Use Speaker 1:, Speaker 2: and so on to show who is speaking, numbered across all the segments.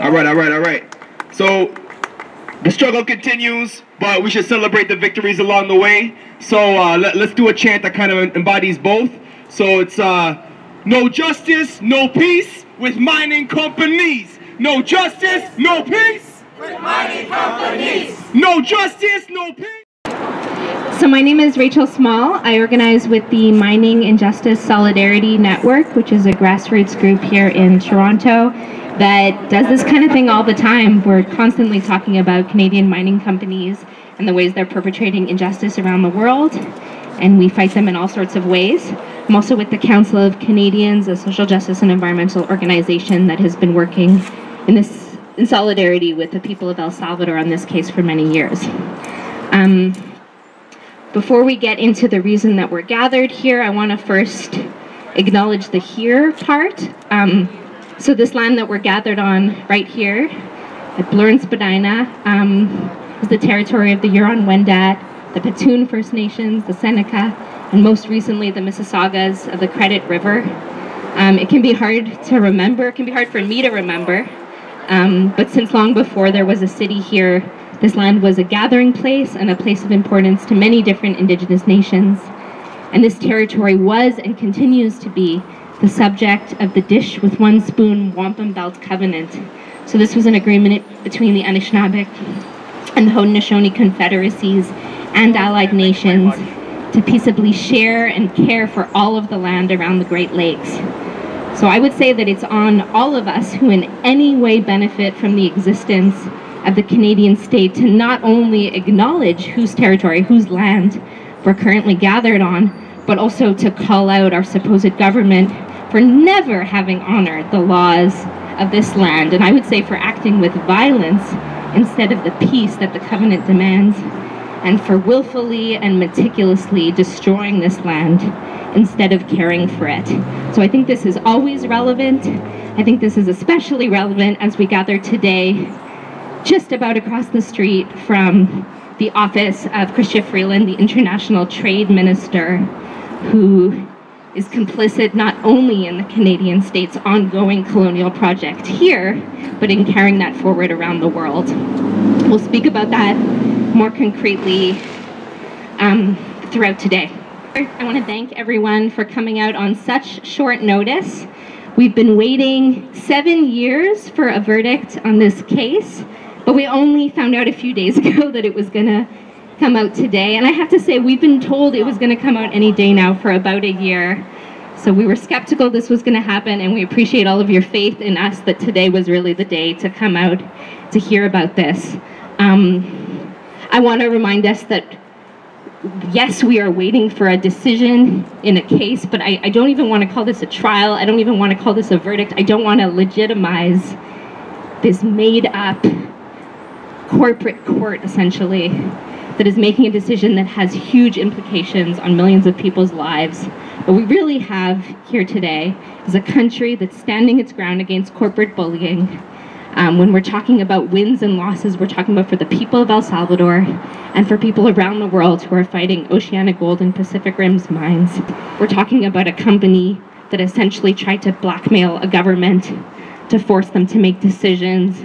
Speaker 1: All right, all right, all right. So the struggle continues, but we should celebrate the victories along the way. So let's do a chant that kind of embodies both. So it's no justice, no peace with mining companies. No justice, no peace
Speaker 2: with mining companies.
Speaker 1: No justice, no peace.
Speaker 3: So my name is Rachel Small. I organize with the Mining Injustice Solidarity Network, which is a grassroots group here in Toronto that does this kind of thing all the time. We're constantly talking about Canadian mining companies and the ways they're perpetrating injustice around the world, and we fight them in all sorts of ways. I'm also with the Council of Canadians, a social justice and environmental organization that has been working in solidarity with the people of El Salvador on this case for many years. Before we get into the reason that we're gathered here, I want to first acknowledge the here part. So this land that we're gathered on right here at Bloor-en-Spadina is the territory of the Huron-Wendat, the Petun First Nations, the Seneca, and most recently the Mississaugas of the Credit River. It can be hard to remember, it can be hard for me to remember, but since long before there was a city here, this land was a gathering place and a place of importance to many different Indigenous nations. And this territory was and continues to be the subject of the Dish with One Spoon Wampum Belt Covenant. So this was an agreement between the Anishinaabe and the Haudenosaunee Confederacies and allied nations to peaceably share and care for all of the land around the Great Lakes. So I would say that it's on all of us who in any way benefit from the existence of the Canadian state to not only acknowledge whose territory, whose land we're currently gathered on, but also to call out our supposed government for never having honored the laws of this land, and I would say for acting with violence instead of the peace that the covenant demands, and for willfully and meticulously destroying this land instead of caring for it. So I think this is always relevant. I think this is especially relevant as we gather today just about across the street from the office of Chrystia Freeland, the International Trade Minister, who is complicit not only in the Canadian state's ongoing colonial project here, but in carrying that forward around the world. We'll speak about that more concretely throughout today. I want to thank everyone for coming out on such short notice. We've been waiting 7 years for a verdict on this case, but we only found out a few days ago that it was going to come out today. And I have to say, we've been told it was going to come out any day now for about a year. So we were skeptical this was going to happen, and we appreciate all of your faith in us that today was really the day to come out to hear about this. I want to remind us that, yes, we are waiting for a decision in a case, but I don't even want to call this a trial. I don't even want to call this a verdict. I don't want to legitimize this made-up corporate court, essentially, that is making a decision that has huge implications on millions of people's lives. What we really have here today is a country that's standing its ground against corporate bullying. When we're talking about wins and losses, we're talking about for the people of El Salvador and for people around the world who are fighting OceanaGold and Pacific Rim's mines. We're talking about a company that essentially tried to blackmail a government to force them to make decisions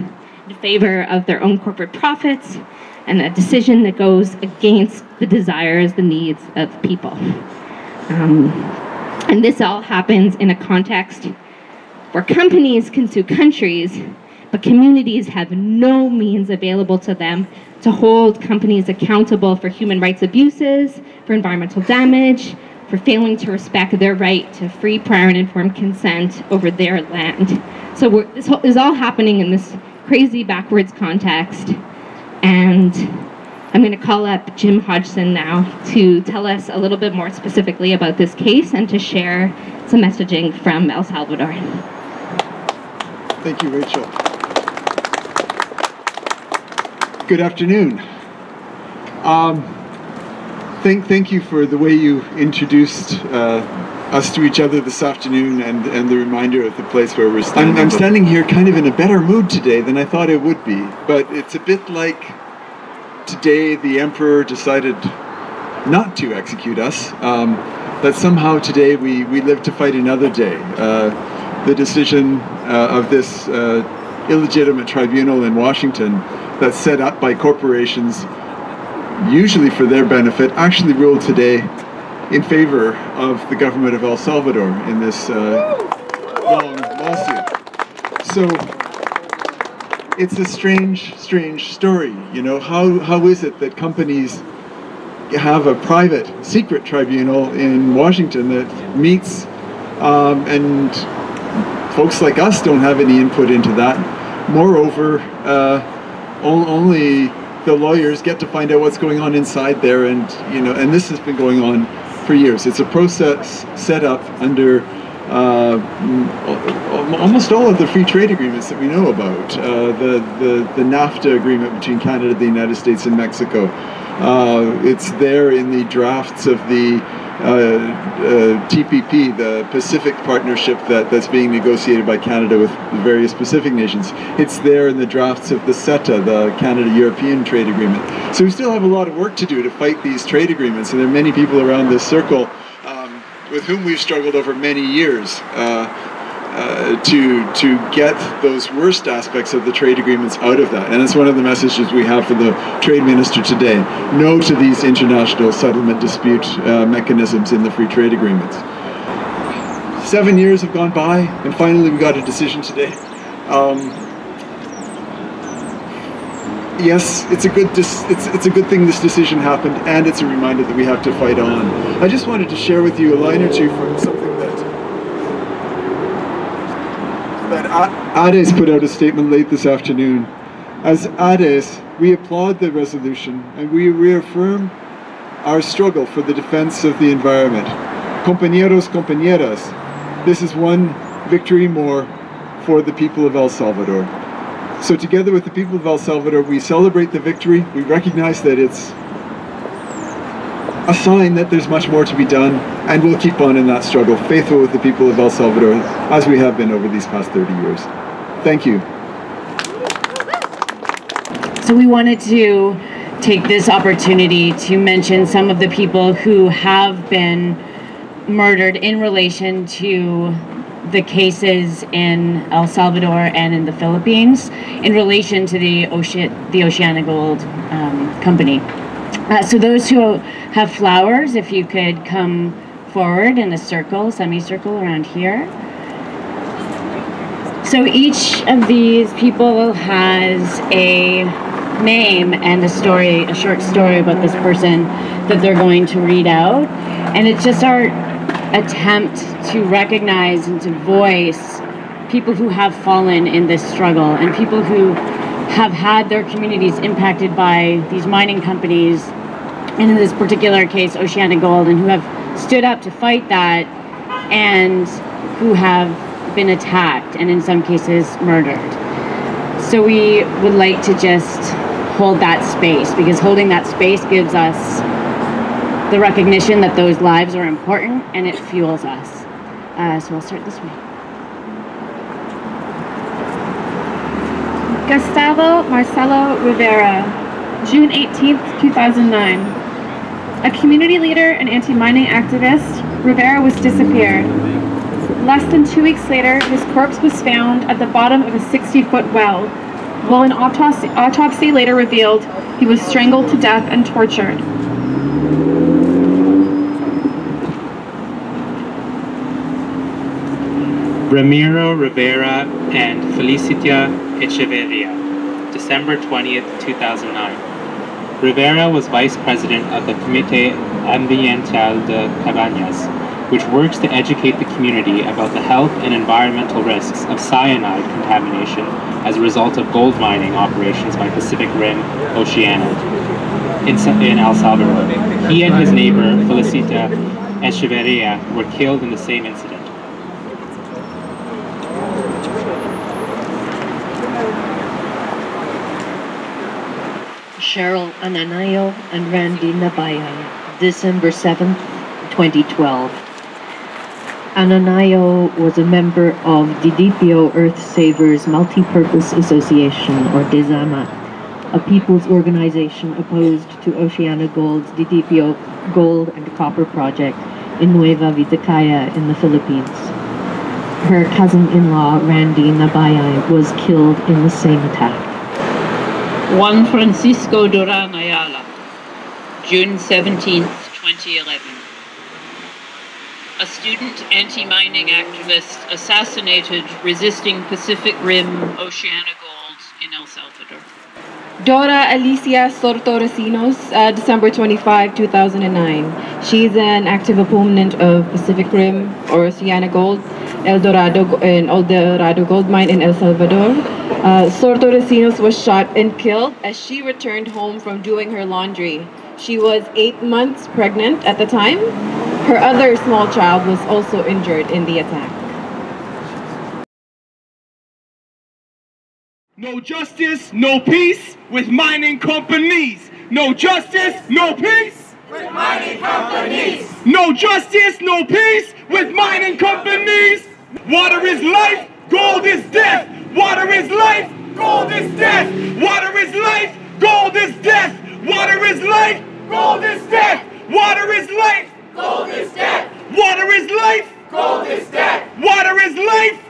Speaker 3: in favor of their own corporate profits, and a decision that goes against the desires, the needs of people. And this all happens in a context where companies can sue countries, but communities have no means available to them to hold companies accountable for human rights abuses, for environmental damage, for failing to respect their right to free, prior, and informed consent over their land. So this is all happening in this crazy backwards context, and I'm going to call up Jim Hodgson now to tell us a little bit more specifically about this case and to share some messaging from El Salvador.
Speaker 4: Thank you, Rachel. Good afternoon. Thank you for the way you introduced us to each other this afternoon, and the reminder of the place where we're standing. I'm standing here kind of in a better mood today than I thought it would be, but it's a bit like today the emperor decided not to execute us, that somehow today we live to fight another day. The decision of this illegitimate tribunal in Washington that's set up by corporations, usually for their benefit, actually ruled today in favor of the government of El Salvador in this long lawsuit. So it's a strange story. You know, how is it that companies have a private, secret tribunal in Washington that meets, and folks like us don't have any input into that. Moreover, only the lawyers get to find out what's going on inside there, and you know, and this has been going on for years. It's a process set up under almost all of the free trade agreements that we know about. The NAFTA agreement between Canada, the United States, and Mexico. It's there in the drafts of the TPP, the Pacific Partnership that's being negotiated by Canada with the various Pacific nations. It's there in the drafts of the CETA, the Canada-European Trade Agreement. So we still have a lot of work to do to fight these trade agreements, and there are many people around this circle with whom we've struggled over many years to get those worst aspects of the trade agreements out of that. And it's one of the messages we have for the trade minister today. No to these international settlement dispute mechanisms in the free trade agreements. 7 years have gone by, and finally we got a decision today. Yes, it's a good thing this decision happened, and it's a reminder that we have to fight on. I just wanted to share with you a line or two from something that ADES put out a statement late this afternoon. As ADES, we applaud the resolution and we reaffirm our struggle for the defense of the environment. Compañeros, compañeras, this is one victory more for the people of El Salvador. So together with the people of El Salvador, we celebrate the victory. We recognize that it's a sign that there's much more to be done, and we'll keep on in that struggle, faithful with the people of El Salvador, as we have been over these past 30 years. Thank you.
Speaker 5: So we wanted to take this opportunity to mention some of the people who have been murdered in relation to the cases in El Salvador and in the Philippines in relation to the OceanaGold company. So those who have flowers, if you could come forward in a circle, semicircle around here. So each of these people has a name and a story, a short story about this person that they're going to read out. And it's just our attempt to recognize and to voice people who have fallen in this struggle and people who have had their communities impacted by these mining companies, and in this particular case, OceanaGold, and who have stood up to fight that and who have been attacked and in some cases murdered. So we would like to just hold that space, because holding that space gives us the recognition that those lives are important and it fuels us. So I'll start this way.
Speaker 6: Gustavo Marcelo Rivera, June 18th, 2009. A community leader and anti-mining activist, Rivera was disappeared. Less than 2 weeks later, his corpse was found at the bottom of a 60-foot well, while an autopsy later revealed he was strangled to death and tortured.
Speaker 7: Ramiro Rivera and Felicitia Echeverria, December 20th, 2009. Rivera was vice president of the Comité Ambiental de Cabañas, which works to educate the community about the health and environmental risks of cyanide contamination as a result of gold mining operations by Pacific Rim OceanaGold in El Salvador. He and his neighbor, Felicita Echeverria, were killed in the same incident.
Speaker 8: Cheryl Ananayo and Randy Nabayan, December 7th, 2012. Ananayo was a member of Didipio Earth Savers Multi-Purpose Association, or DESAMA, a people's organization opposed to OceanaGold's Didipio gold and copper project in Nueva Vizcaya in the Philippines. her cousin-in-law, Randy Nabayay, was killed in the same attack.
Speaker 9: Juan Francisco Duran Ayala, June 17, 2011. A student anti-mining activist assassinated resisting Pacific Rim OceanaGold in El Salvador.
Speaker 10: Dora Alicia Sortorecinos, December 25, 2009. She's an active opponent of Pacific Rim or OceanaGold, El Dorado gold mine in El Salvador. Sortorecinos was shot and killed as she returned home from doing her laundry. She was 8 months pregnant at the time. Her other small child was also injured in the attack.
Speaker 1: No justice, no peace with mining companies. No justice, no peace
Speaker 2: with mining companies.
Speaker 1: No justice, no peace with mining companies. Water is life, gold is death. Water is life, gold is death. Water is life, gold is death. Water is life, gold is death. Water is life,
Speaker 2: gold is death.
Speaker 1: Water is life,
Speaker 2: gold is death.
Speaker 1: Water is life,